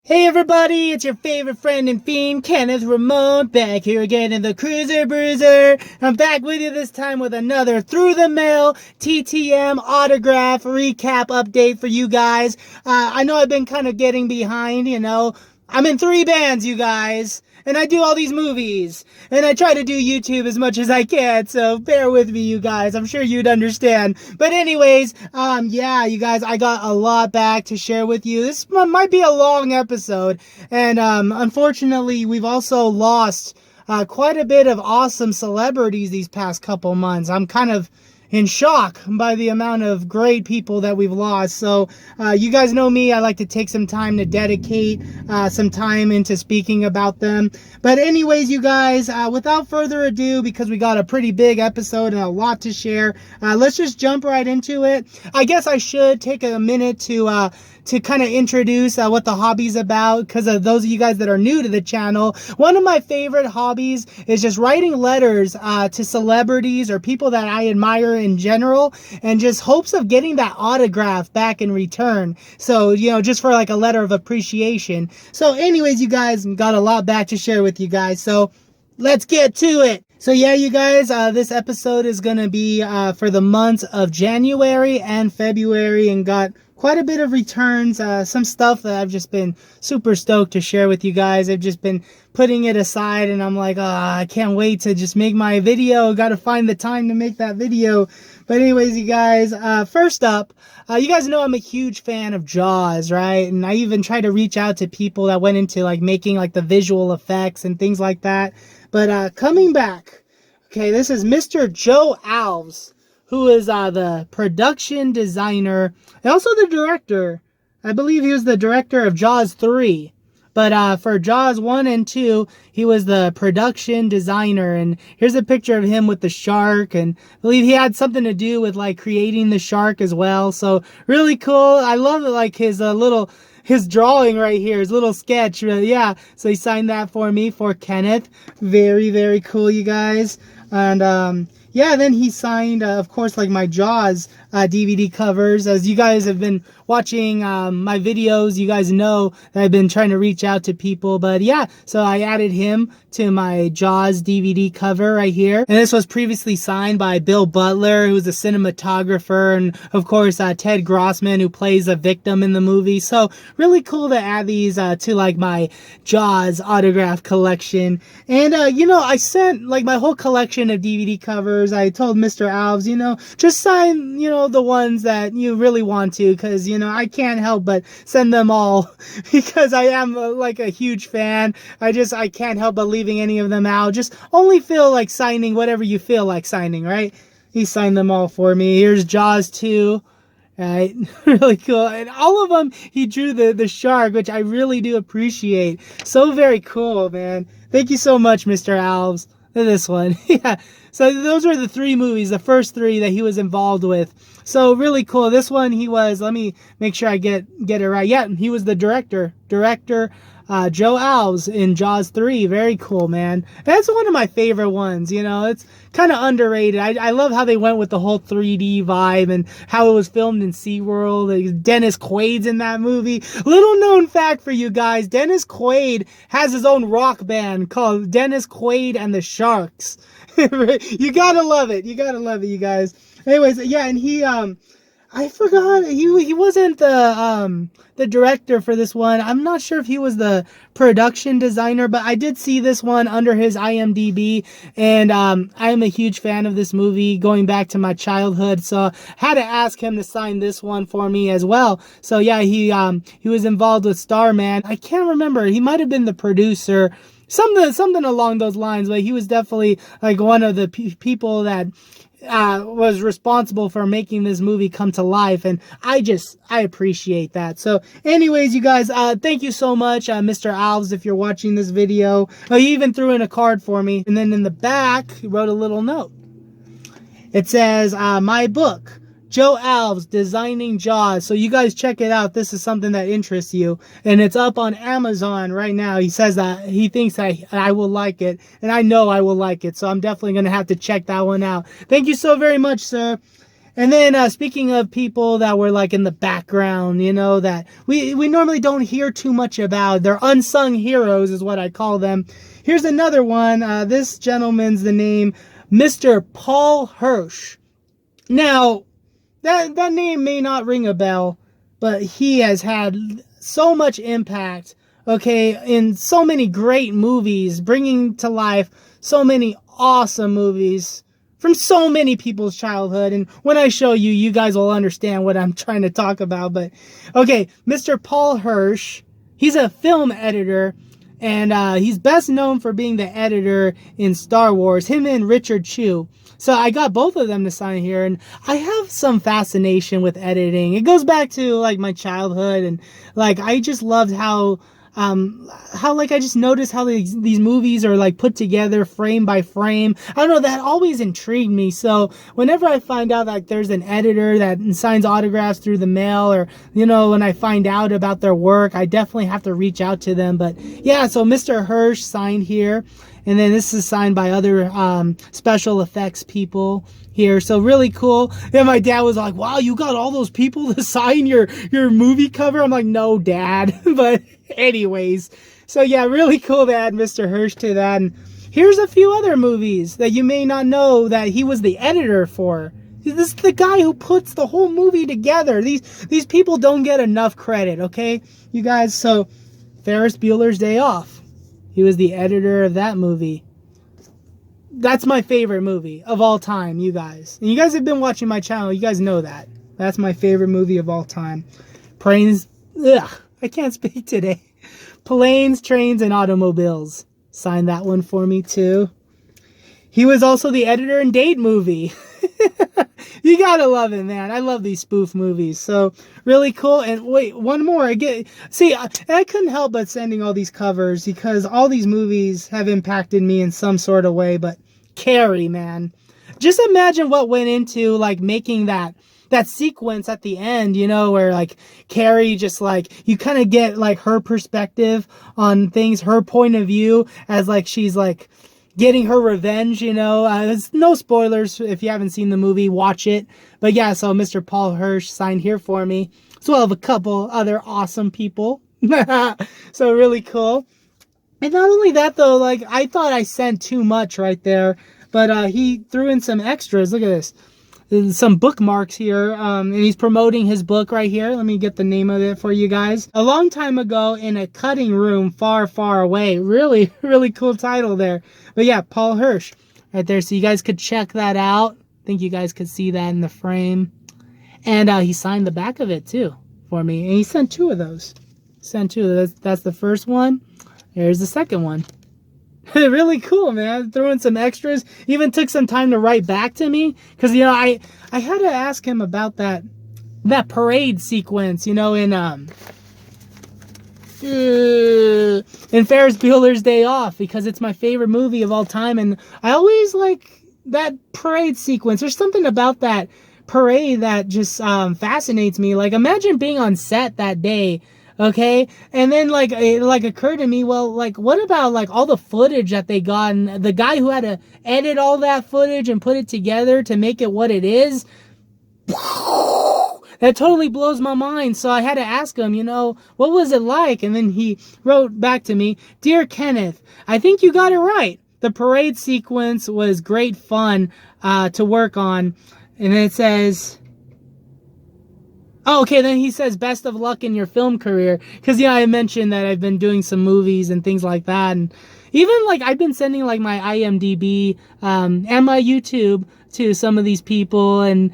Hey everybody, it's your favorite friend and fiend, Kenneth Ramon, back here again in the Cruiser Bruiser. I'm back with you this time with another Through the Mail TTM autograph recap update for you guys. I know I've been kind of getting behind, I'm in 3 bands, you guys. And I do all these movies. And I try to do YouTube as much as I can. So bear with me, you guys. I'm sure you'd understand. But anyways, yeah, you guys, I got a lot back to share with you. This might be a long episode. And unfortunately, we've also lost quite a bit of awesome celebrities these past couple months. I'm kind of in shock by the amount of great people that we've lost. So you guys know me, I like to take some time to dedicate some time into speaking about them. But anyways, you guys, without further ado, because we got a pretty big episode and a lot to share, let's just jump right into it. I guess I should take a minute to kind of introduce what the hobby's about, because of those of you guys that are new to the channel. One of my favorite hobbies is just writing letters to celebrities or people that I admire in general, and just hopes of getting that autograph back in return. So, just for like a letter of appreciation. So anyways, you guys, got a lot back to share with you guys. So let's get to it. So yeah, you guys, this episode is going to be for the months of January and February, and got quite a bit of returns, some stuff that I've just been super stoked to share with you guys. I've just been putting it aside, and I'm like, I can't wait to just make my video. Got to find the time to make that video. But anyways, you guys, first up, you guys know I'm a huge fan of Jaws, right? And I even try to reach out to people that went into like making like the visual effects and things like that. But coming back, okay, this is Mr. Joe Alves, who is the production designer and also the director. I believe he was the director of Jaws 3. But for Jaws 1 and 2, he was the production designer. And here's a picture of him with the shark. And I believe he had something to do with like creating the shark as well. So really cool. I love like his his drawing right here, his little sketch. Yeah, so he signed that for me, for Kenneth. Very, very cool, you guys. And yeah, then he signed, of course, like my Jaws DVD covers. As you guys have been watching my videos, you guys know that I've been trying to reach out to people. But yeah, so I added him to my Jaws DVD cover right here. And this was previously signed by Bill Butler, who's a cinematographer, and of course Ted Grossman, who plays a victim in the movie. So really cool to add these to like my Jaws autograph collection. And I sent like my whole collection of DVD covers. I told Mr. Alves, just sign, the ones that you really want to, because, I can't help but send them all because I am like a huge fan. I can't help but leaving any of them out. Just only feel like signing whatever you feel like signing, right? He signed them all for me. Here's Jaws 2. Right, really cool. And all of them, he drew the shark, which I really do appreciate. So very cool, man. Thank you so much, Mr. Alves. This one. Yeah. So those were the 3 movies, the first 3 that he was involved with. So really cool. This one, he was, let me make sure I get it right. Yeah, he was the director, Joe Alves in Jaws 3. Very cool, man. That's one of my favorite ones. It's kind of underrated. I love how they went with the whole 3D vibe and how it was filmed in SeaWorld. Dennis Quaid's in that movie. Little known fact for you guys, Dennis Quaid has his own rock band called Dennis Quaid and the Sharks. You gotta love it. You gotta love it, you guys. Anyways, yeah, and he, I forgot, he wasn't the director for this one. I'm not sure if he was the production designer, but I did see this one under his IMDb, and I am a huge fan of this movie going back to my childhood, so I had to ask him to sign this one for me as well. So yeah, he was involved with Starman. I can't remember, he might have been the producer, something along those lines, but he was definitely like one of the people that was responsible for making this movie come to life, and I appreciate that. So anyways, you guys, thank you so much, Mr. Alves, if you're watching this video. He even threw in a card for me, and then in the back he wrote a little note. It says, my book, Joe Alves, Designing Jaws. So you guys check it out. This is something that interests you. And it's up on Amazon right now. He says that he thinks I will like it. And I know I will like it. So I'm definitely going to have to check that one out. Thank you so very much, sir. And then speaking of people that were like in the background, you know, that we normally don't hear too much about. They're unsung heroes is what I call them. Here's another one. This gentleman's the name Mr. Paul Hirsch. Now, that name may not ring a bell, but he has had so much impact, okay, in so many great movies, bringing to life so many awesome movies from so many people's childhood. And when I show you, you guys will understand what I'm trying to talk about. But, okay, Mr. Paul Hirsch, he's a film editor, and he's best known for being the editor in Star Wars, him and Richard Chew. So I got both of them to sign here, and I have some fascination with editing. It goes back to, like, my childhood, and, like, I just loved how like, I just noticed how these movies are, like, put together frame by frame. I don't know, that always intrigued me. So whenever I find out, like, there's an editor that signs autographs through the mail, or, you know, when I find out about their work, I definitely have to reach out to them. But yeah, so Mr. Hirsch signed here. And then this is signed by other special effects people here. So really cool. And my dad was like, wow, you got all those people to sign your movie cover? I'm like, no, Dad. But anyways, so yeah, really cool to add Mr. Hirsch to that. And here's a few other movies that you may not know that he was the editor for. This is the guy who puts the whole movie together. These people don't get enough credit, okay, you guys? So Ferris Bueller's Day Off. He was the editor of that movie. That's my favorite movie of all time, you guys. And you guys have been watching my channel. You guys know that. That's my favorite movie of all time. Planes, I can't speak today. Planes, Trains, and Automobiles. Sign that one for me, too. He was also the editor in Date Movie. You gotta love it, man. I love these spoof movies. So, really cool. And wait, one more. I couldn't help but sending all these covers because all these movies have impacted me in some sort of way. But Carrie, man. Just imagine what went into, like, making that sequence at the end, you know, where, like, Carrie just, like, you kind of get, like, her perspective on things, her point of view as, like, she's, like, getting her revenge, you know. There's no spoilers. If you haven't seen the movie, watch it. But yeah, so Mr. Paul Hirsch signed here for me, as well as a couple other awesome people. So really cool. And not only that, though, like, I thought I sent too much right there, but he threw in some extras. Look at this. There's some bookmarks here, and he's promoting his book right here. Let me get the name of it for you guys. A long time ago in a cutting room far, far away. Really, really cool title there. But yeah, Paul Hirsch right there. So you guys could check that out. I think you guys could see that in the frame. And he signed the back of it too for me. And he sent two of those. Sent two. That's the first one. There's the second one. Really cool, man. Threw in some extras. Even took some time to write back to me. Because, you know, I had to ask him about that parade sequence, you know, in Ferris Bueller's Day Off. Because it's my favorite movie of all time. And I always like that parade sequence. There's something about that parade that just fascinates me. Like, imagine being on set that day. Okay, and then, like, it, like, occurred to me, well, like, what about, like, all the footage that they got, and the guy who had to edit all that footage and put it together to make it what it is? That totally blows my mind. So I had to ask him, you know, what was it like? And then he wrote back to me, "Dear Kenneth, I think you got it right. The parade sequence was great fun to work on." And then it says, oh, okay, then he says, best of luck in your film career. Because, yeah, I mentioned that I've been doing some movies and things like that. And even, like, I've been sending, like, my IMDb and my YouTube to some of these people. And,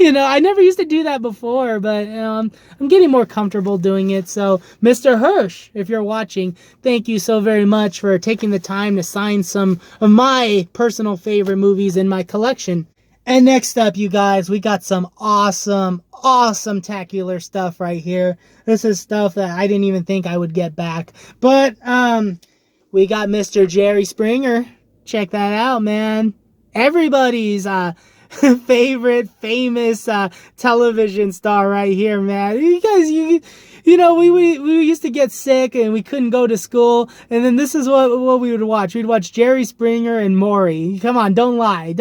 you know, I never used to do that before. But, you know, I'm getting more comfortable doing it. So, Mr. Hirsch, if you're watching, thank you so very much for taking the time to sign some of my personal favorite movies in my collection. And next up, you guys, we got some awesome tacular stuff right here. This is stuff that I didn't even think I would get back. But we got Mr. Jerry Springer. Check that out, man. Everybody's favorite famous television star right here, man. You we used to get sick and we couldn't go to school, and then this is what we would watch. We'd watch Jerry Springer and Maury. Come on, don't lie.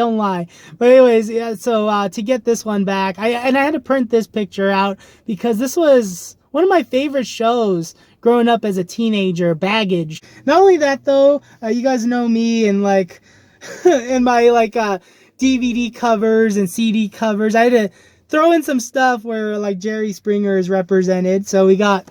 But anyways, yeah, so to get this one back, I had to print this picture out because this was one of my favorite shows growing up as a teenager, Baggage. Not only that though, you guys know me and like in my DVD covers and CD covers, I had to throw in some stuff where like Jerry Springer is represented. So we got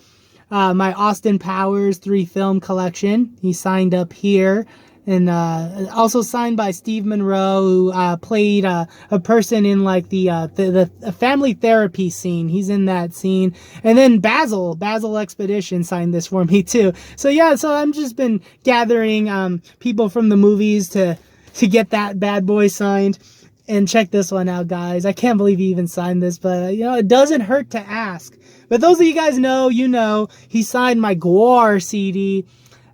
my Austin Powers 3 film collection. He signed up here. And also signed by Steve Monroe, who played a person in like the family therapy scene. He's in that scene. And then Basil Expedition signed this for me too. So yeah, so I'm just been gathering people from the movies to get that bad boy signed. And check this one out, guys. I can't believe he even signed this, but it doesn't hurt to ask. But those of you guys know, he signed my Gwar CD.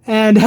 And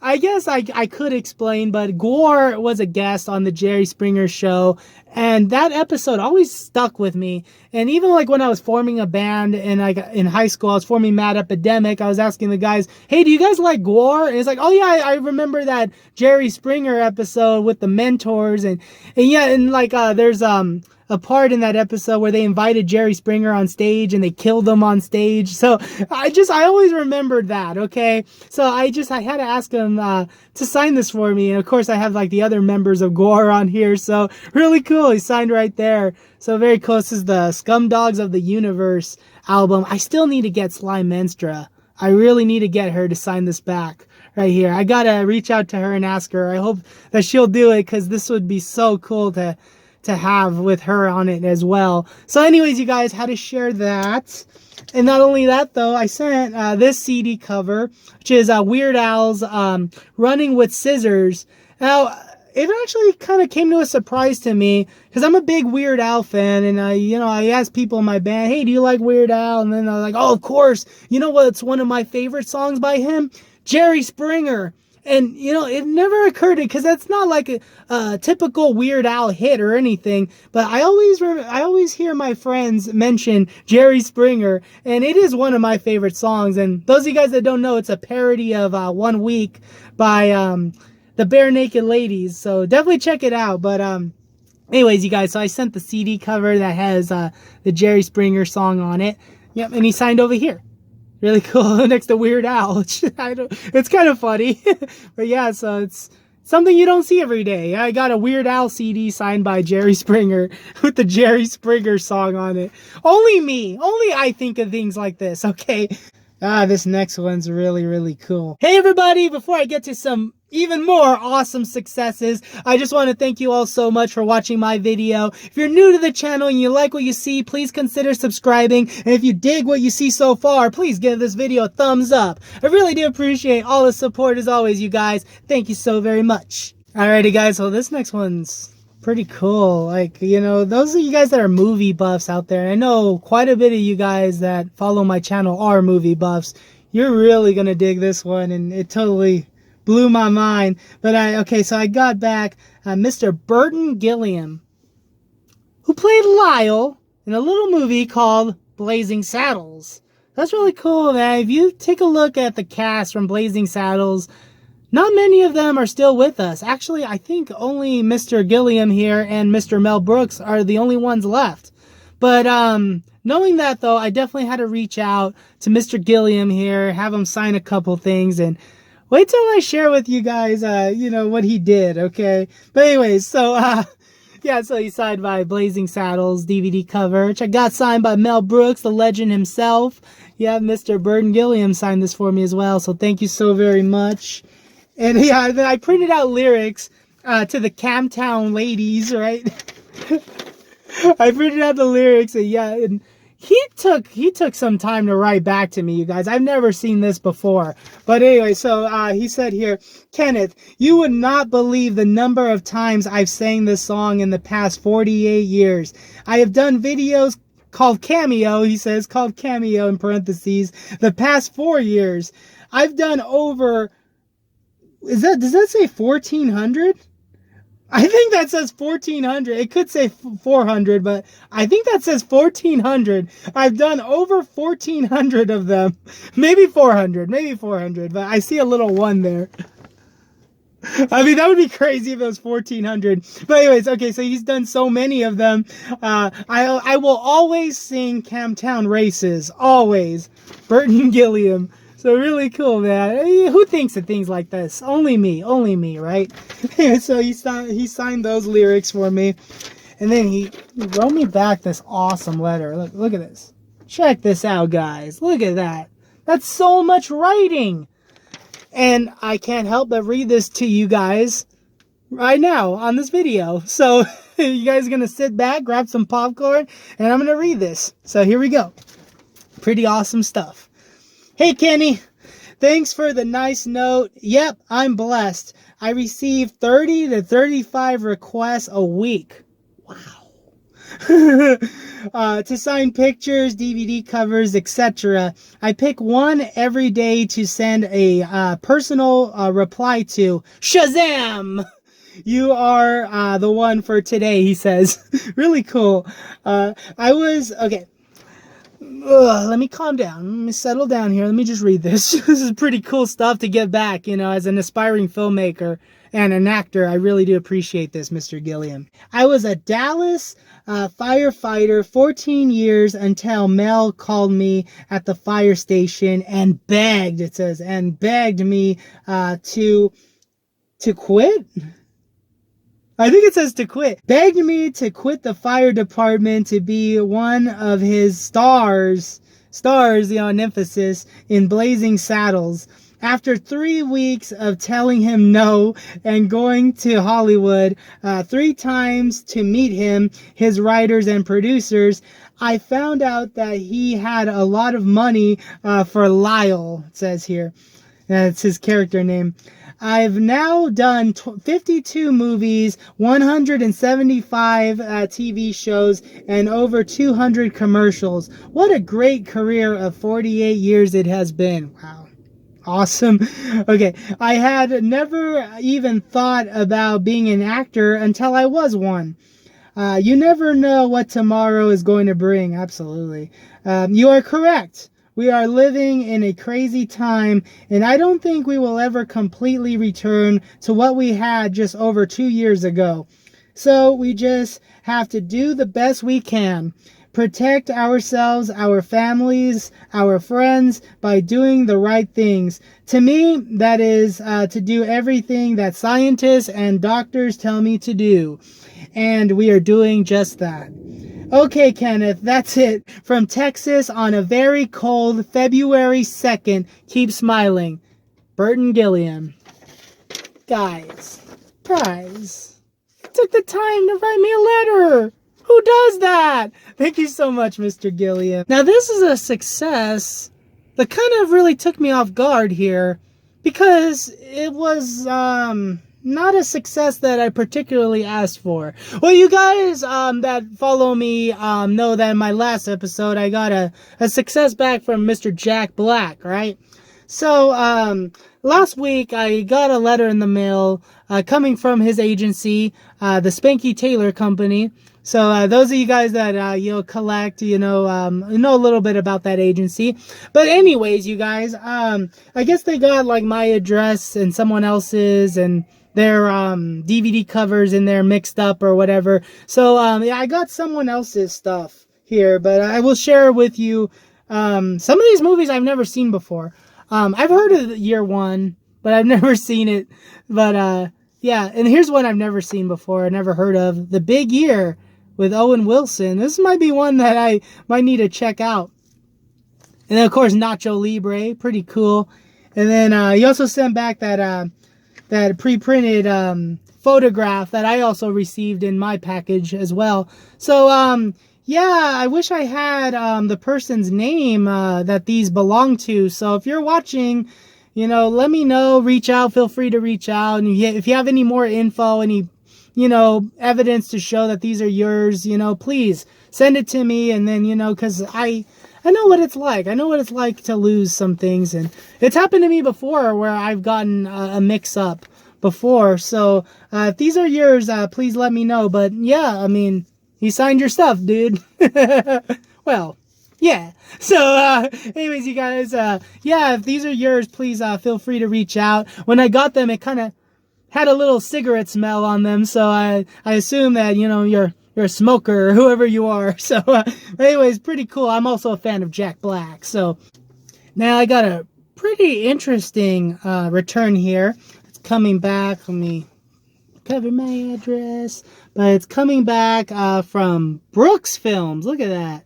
I guess I could explain, but Gwar was a guest on the Jerry Springer Show, and that episode always stuck with me. And even like when I was forming a band and in high school, I was forming Mad Epidemic, I was asking the guys, hey, do you guys like Gwar? And it's like, oh yeah, I remember that Jerry Springer episode with the mentors, and yeah, and like there's a part in that episode where they invited Jerry Springer on stage and they killed him on stage. So I always remembered that, okay? So I had to ask him to sign this for me. And of course I have like the other members of Gwar on here. So really cool. He signed right there. So very cool. This is the Scumdogs of the Universe album. I still need to get Sly Menstra. I really need to get her to sign this back right here. I gotta reach out to her and ask her. I hope that she'll do it, because this would be so cool to have with her on it as well. So anyways, you guys, had to share that. And not only that though, I sent this CD cover, which is Weird Al's Running with Scissors. Now, it actually kind of came to a surprise to me, because I'm a big Weird Al fan, and I asked people in my band, hey, do you like Weird Al? And then they're like, oh, of course. You know what's one of my favorite songs by him? Jerry Springer. And, it never occurred to, because that's not like a typical Weird Al hit or anything, but I always hear my friends mention Jerry Springer, and it is one of my favorite songs. And those of you guys that don't know, it's a parody of 1 Week by the Bare Naked Ladies, so definitely check it out. But anyways, you guys, so I sent the CD cover that has the Jerry Springer song on it. Yep, and he signed over here. Really cool, next to Weird Al. It's kind of funny. But yeah, so it's something you don't see every day. I got a Weird Al CD signed by Jerry Springer with the Jerry Springer song on it. Only I think of things like this, okay? This next one's really, really cool. Hey everybody, before I get to some even more awesome successes, I just want to thank you all so much for watching my video. If you're new to the channel and you like what you see, please consider subscribing. And if you dig what you see so far, please give this video a thumbs up. I really do appreciate all the support as always, you guys. Thank you so very much. Alrighty guys, so this next one's pretty cool. Like, those of you guys that are movie buffs out there, I know quite a bit of you guys that follow my channel are movie buffs. You're really gonna dig this one, and it totally blew my mind. But so I got back Mr. Burton Gilliam, who played Lyle in a little movie called Blazing Saddles. That's really cool, man. If you take a look at the cast from Blazing Saddles, not many of them are still with us. Actually, I think only Mr. Gilliam here and Mr. Mel Brooks are the only ones left. But knowing that, though, I definitely had to reach out to Mr. Gilliam here, have him sign a couple things, and wait till I share with you guys, what he did, okay? But anyways, so, yeah, so he signed by Blazing Saddles DVD cover, which I got signed by Mel Brooks, the legend himself. Yeah, Mr. Burton Gilliam signed this for me as well, so thank you so very much. And yeah, then I printed out lyrics to the Camtown Ladies, right? I printed out the lyrics, and yeah, and he took some time to write back to me, you guys. I've never seen this before. But anyway, so he said here, Kenneth, you would not believe the number of times I've sang this song in the past 48 years. I have done videos called Cameo, he says, called Cameo in parentheses, the past 4 years. I've done over, does that say 1,400? I think that says 1,400. It could say 400, but I think that says 1,400. I've done over 1,400 of them. Maybe 400, but I see a little one there. I mean, that would be crazy if it was 1,400. But anyways, okay, so he's done so many of them. I will always sing Camtown Races. Always. Burton Gilliam. So really cool, man. Who thinks of things like this? Only me, right? So he signed those lyrics for me. And then he wrote me back this awesome letter. Look at this. Check this out, guys. Look at that. That's so much writing. And I can't help but read this to you guys right now on this video. So you guys are going to sit back, grab some popcorn, and I'm going to read this. So here we go. Pretty awesome stuff. Hey, Kenny. Thanks for the nice note. Yep, I'm blessed. I receive 30 to 35 requests a week. Wow. To sign pictures, DVD covers, etc. I pick one every day to send a personal reply to. Shazam! You are the one for today, he says. Really cool. Okay. Let me calm down. Let me settle down here. Let me just read this. This is pretty cool stuff to get back, you know, as an aspiring filmmaker and an actor. I really do appreciate this, Mr. Gilliam. I was a Dallas firefighter 14 years until Mel called me at the fire station and begged, it says, and begged me to quit? I think it says to quit. Begged me to quit the fire department to be one of his stars, you know, an emphasis in Blazing Saddles. After 3 weeks of telling him no and going to Hollywood 3 times to meet him, his writers and producers, I found out that he had a lot of money for Lyle, it says here. That's his character name. I've now done 52 movies, 175 TV shows, and over 200 commercials. What a great career of 48 years it has been. Wow. Awesome. Okay. I had never even thought about being an actor until I was one. You never know what tomorrow is going to bring. Absolutely. You are correct. We are living in a crazy time, and I don't think we will ever completely return to what we had just over 2 years ago. So we just have to do the best we can. Protect ourselves, our families, our friends by doing the right things. To me, that is to do everything that scientists and doctors tell me to do. And we are doing just that. Okay, Kenneth, that's it. From Texas on a very cold February 2nd. Keep smiling. Burton Gilliam. Guys, took the time to write me a letter. Who does that? Thank you so much, Mr. Gilliam. Now, this is a success that kind of really took me off guard here because it was, not a success that I particularly asked for. Well, you guys that follow me know that in my last episode I got a success back from Mr. Jack Black, right? So last week I got a letter in the mail coming from his agency, the Spanky Taylor Company. So those of you guys that collect, know a little bit about that agency. But anyways, you guys, I guess they got like my address and someone else's and their DVD covers in there mixed up or whatever. So yeah, I got someone else's stuff here, but I will share with you some of these movies I've never seen before. I've heard of Year One, but I've never seen it. But yeah, and here's one I've never seen before, I never heard of. The Big Year with Owen Wilson. This might be one that I might need to check out. And then, of course, Nacho Libre, pretty cool. And then he also sent back that pre-printed photograph that I also received in my package as well. So, yeah, I wish I had the person's name that these belong to. So if you're watching, let me know, reach out, feel free to reach out. And if you have any more info, any, evidence to show that these are yours, please send it to me. And then, because I know what it's like. I know what it's like to lose some things. And it's happened to me before where I've gotten a mix up. before. So if these are yours, please let me know. But yeah, I mean, he signed your stuff, dude. Well, yeah. So anyways, you guys, yeah, if these are yours, please feel free to reach out. When I got them, it kind of had a little cigarette smell on them, so I assume that, you know, you're a smoker or whoever you are. So anyways, pretty cool. I'm also a fan of Jack Black. So now I got a pretty interesting return here. It's coming back. Let me cover my address. But it's coming back from Brooks Films. Look at that.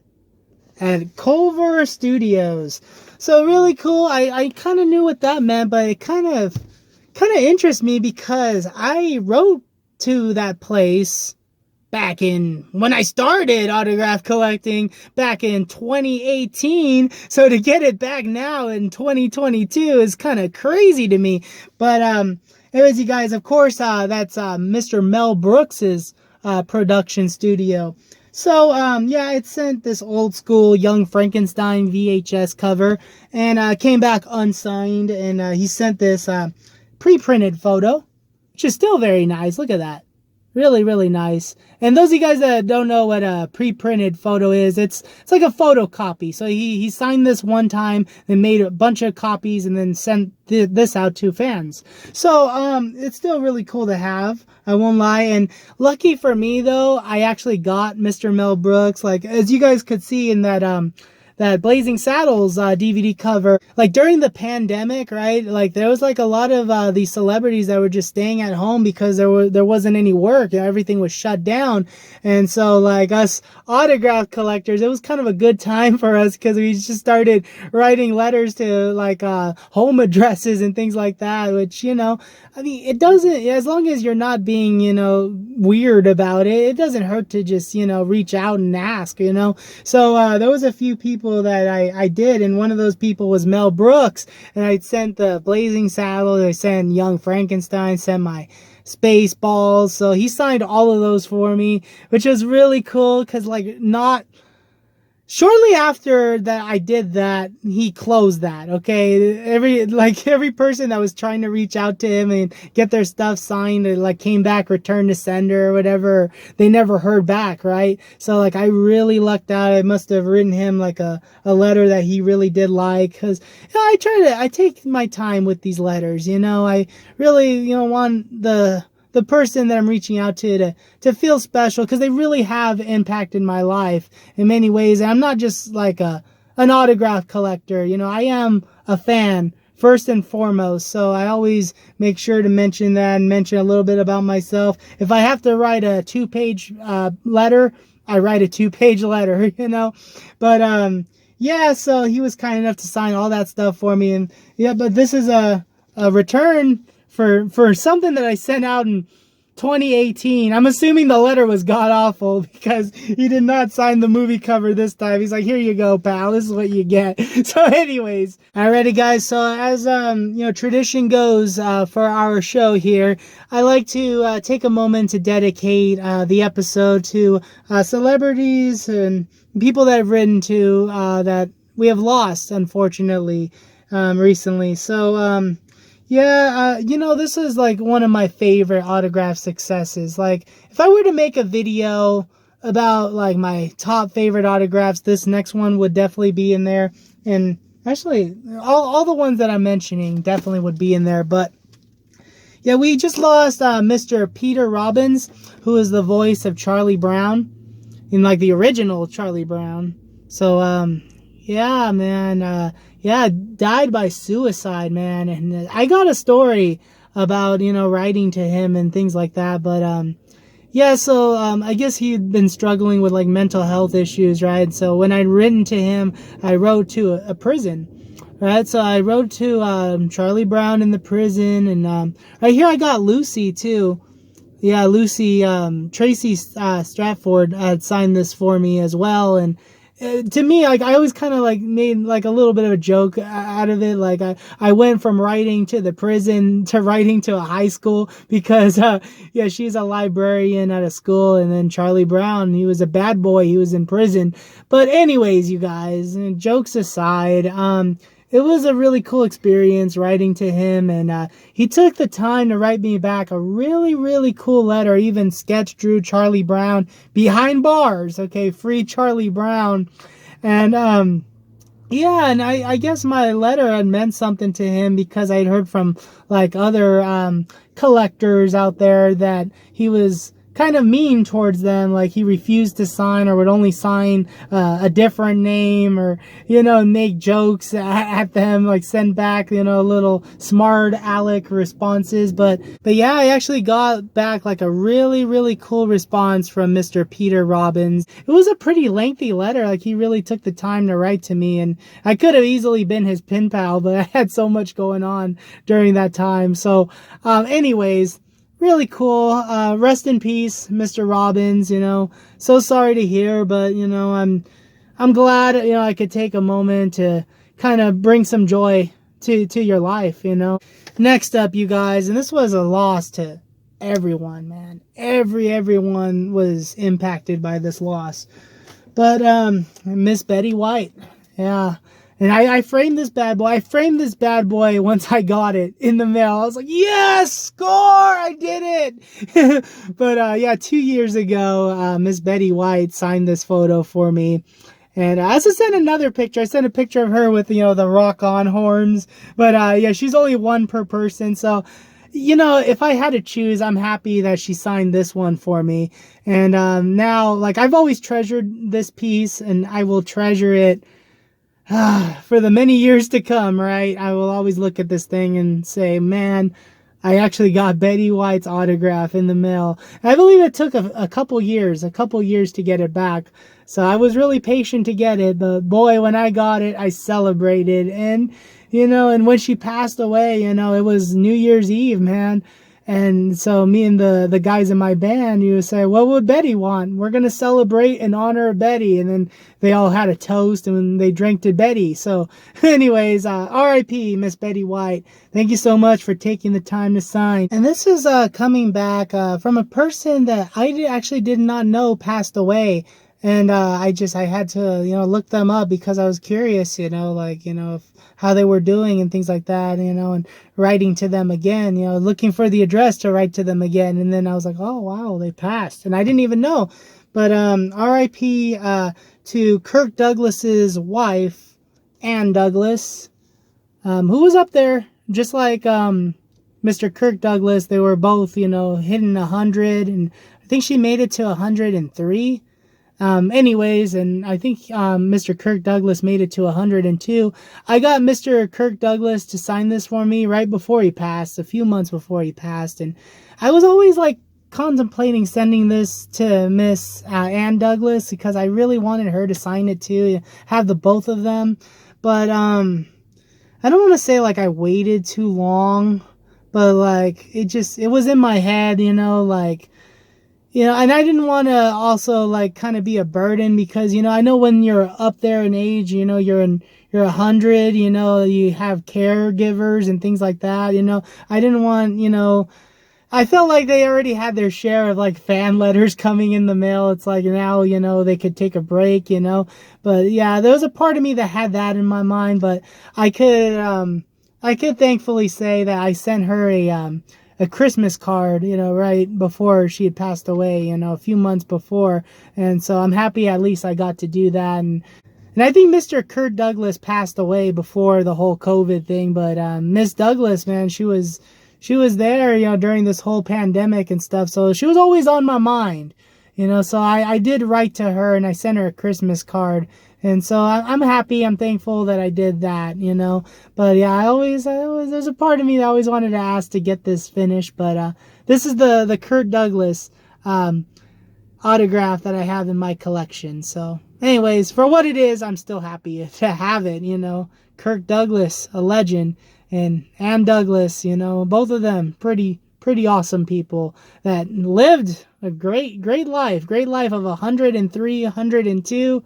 At Culver Studios. So really cool. I kind of knew what that meant, but it kind of interests me because I wrote to that place back in when I started autograph collecting back in 2018. So to get it back now in 2022 is kind of crazy to me. But anyways, you guys, of course, that's Mr. Mel Brooks's production studio. So yeah, it sent this old school Young Frankenstein VHS cover and came back unsigned, and he sent this pre-printed photo, which is still very nice. Look at that. Really, really nice. And those of you guys that don't know what a pre-printed photo is, it's like a photocopy. So he signed this one time and made a bunch of copies and then sent this out to fans. So it's still really cool to have. I won't lie. And lucky for me though, I actually got Mr. Mel Brooks. Like, as you guys could see in that Blazing Saddles DVD cover, like during the pandemic, right? Like there was like a lot of these celebrities that were just staying at home because there wasn't any work. Everything was shut down. And so like us autograph collectors, it was kind of a good time for us because we just started writing letters to like home addresses and things like that, which, you know, I mean, it doesn't, as long as you're not being, you know, weird about it, it doesn't hurt to just, you know, reach out and ask, you know. So there was a few people that I did, and one of those people was Mel Brooks, and I sent the Blazing Saddles, I sent Young Frankenstein, sent my Spaceballs, so he signed all of those for me, which was really cool, because like shortly after that I did that, he closed that, okay? Every person that was trying to reach out to him and get their stuff signed, it like came back, returned to sender or whatever, they never heard back, right? So like I really lucked out. I must have written him like a letter that he really did like, because you know, I take my time with these letters, you know? I really, you know, want the person that I'm reaching out to feel special, because they really have impacted my life in many ways. And I'm not just like an autograph collector, you know, I am a fan first and foremost. So I always make sure to mention that and mention a little bit about myself. If I have to write a 2-page letter, I write a 2-page letter, you know. But yeah, so he was kind enough to sign all that stuff for me. And yeah, but this is a return for something that I sent out in 2018. I'm assuming the letter was god-awful because he did not sign the movie cover this time. He's like, here you go, pal. This is what you get. So anyways, alrighty guys. So as, you know, tradition goes for our show here, I like to take a moment to dedicate the episode to celebrities and people that I've written to that we have lost, unfortunately, recently. So, yeah, you know, this is like one of my favorite autograph successes. Like, if I were to make a video about like my top favorite autographs, this next one would definitely be in there. And actually, all the ones that I'm mentioning definitely would be in there. But yeah, we just lost Mr. Peter Robbins, who is the voice of Charlie Brown in like the original Charlie Brown. So, yeah, man, yeah, died by suicide, man. And I got a story about, you know, writing to him and things like that. But, yeah, so, I guess he'd been struggling with like mental health issues, right? So when I'd written to him, I wrote to a prison, right? So I wrote to, Charlie Brown in the prison. And, right here I got Lucy too. Yeah, Lucy, Tracy, Stratford had signed this for me as well. And, to me, like, I always kind of like made like a little bit of a joke out of it. Like I went from writing to the prison to writing to a high school because, yeah, she's a librarian at a school. And then Charlie Brown, he was a bad boy. He was in prison. But anyways, you guys, jokes aside, it was a really cool experience writing to him, and he took the time to write me back a really, really cool letter. Even sketch drew Charlie Brown behind bars. Okay, free Charlie Brown. And yeah, and I guess my letter had meant something to him because I'd heard from like other collectors out there that he was kind of mean towards them, like he refused to sign or would only sign a different name, or make jokes at them, like send back little smart aleck responses. But yeah, I actually got back like a really, really cool response from Mr. Peter Robbins. It was a pretty lengthy letter. Like he really took the time to write to me, and I could have easily been his pen pal, but I had so much going on during that time. So anyways, really cool. Rest in peace, Mr. Robbins. So sorry to hear, but I'm glad I could take a moment to kind of bring some joy to your life. Next up, you guys, and this was a loss to everyone, man. Everyone was impacted by this loss. But Miss Betty White, yeah. And I framed this bad boy. I framed this bad boy once I got it in the mail. I was like, yes, score! I did it! But yeah, 2 years ago, Miss Betty White signed this photo for me. And I also sent another picture. I sent a picture of her with, the rock-on horns. But yeah, she's only one per person. So, if I had to choose, I'm happy that she signed this one for me. And now, like, I've always treasured this piece, and I will treasure it for the many years to come, right? I will always look at this thing and say, man, I actually got Betty White's autograph in the mail. I believe it took a couple years to get it back. So I was really patient to get it, but boy, when I got it, I celebrated. And, and when she passed away, it was New Year's Eve, man. And so me and the guys in my band, you would say, what would Betty want? We're going to celebrate in honor of Betty. And then they all had a toast and they drank to Betty. So anyways, R.I.P. Miss Betty White. Thank you so much for taking the time to sign. And this is coming back from a person that I actually did not know passed away. And I had to, look them up because I was curious, how they were doing and things like that, and writing to them again, looking for the address to write to them again. And then I was like, oh, wow, they passed. And I didn't even know. But R.I.P. To Kirk Douglas's wife, Ann Douglas, who was up there just like Mr. Kirk Douglas. They were both, hitting 100. And I think she made it to 103. Anyways, and I think Mr. Kirk Douglas made it to 102. I got Mr. Kirk Douglas to sign this for me right before he passed, a few months before he passed. And I was always like contemplating sending this to Miss Ann Douglas because I really wanted her to sign it too, have the both of them. But I don't want to say like I waited too long, but like it was in my head, and I didn't want to also like kind of be a burden because, I know when you're up there in age, you're 100, you have caregivers and things like that. I didn't want, I felt like they already had their share of like fan letters coming in the mail. It's like now, they could take a break, but yeah, there was a part of me that had that in my mind, but I could thankfully say that I sent her a Christmas card, right before she had passed away, a few months before. And so I'm happy at least I got to do that. And I think Mr. Kirk Douglas passed away before the whole COVID thing. But Miss Douglas, man, she was there, during this whole pandemic and stuff. So she was always on my mind, so I did write to her and I sent her a Christmas card. And so I'm happy, I'm thankful that I did that, But yeah, I always, there's a part of me that always wanted to ask to get this finished. But this is the Kirk Douglas autograph that I have in my collection. So anyways, for what it is, I'm still happy to have it, Kirk Douglas, a legend, and Ann Douglas, both of them pretty awesome people that lived a great life of 103, 102.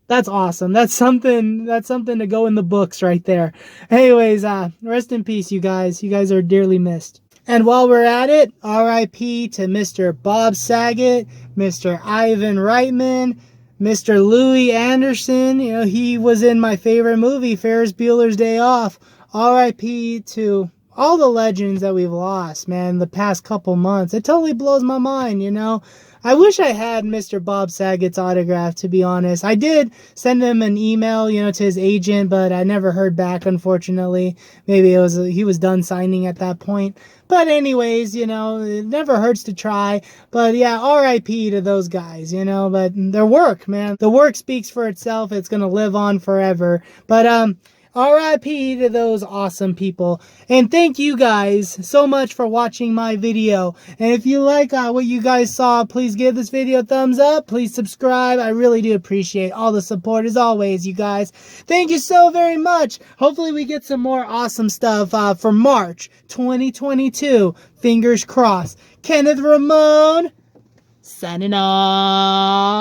That's awesome. That's something to go in the books right there. Anyways, rest in peace, you guys. You guys are dearly missed. And while we're at it, R.I.P. to Mr. Bob Saget, Mr. Ivan Reitman, Mr. Louis Anderson, you know, he was in my favorite movie, Ferris Bueller's Day Off. R.I.P. to all the legends that we've lost, man, the past couple months. It totally blows my mind, you know. I wish I had Mr. Bob Saget's autograph, to be honest. I did send him an email, you know, to his agent, but I never heard back, unfortunately. Maybe he was done signing at that point. But anyways, you know, it never hurts to try. But yeah, RIP to those guys, you know, but their work, man. The work speaks for itself. It's going to live on forever. But, RIP to those awesome people. And thank you guys so much for watching my video. And if you like what you guys saw, please give this video a thumbs up. Please subscribe. I really do appreciate all the support as always, you guys. Thank you so very much. Hopefully we get some more awesome stuff for March 2022. Fingers crossed. Kenneth Ramon, signing off.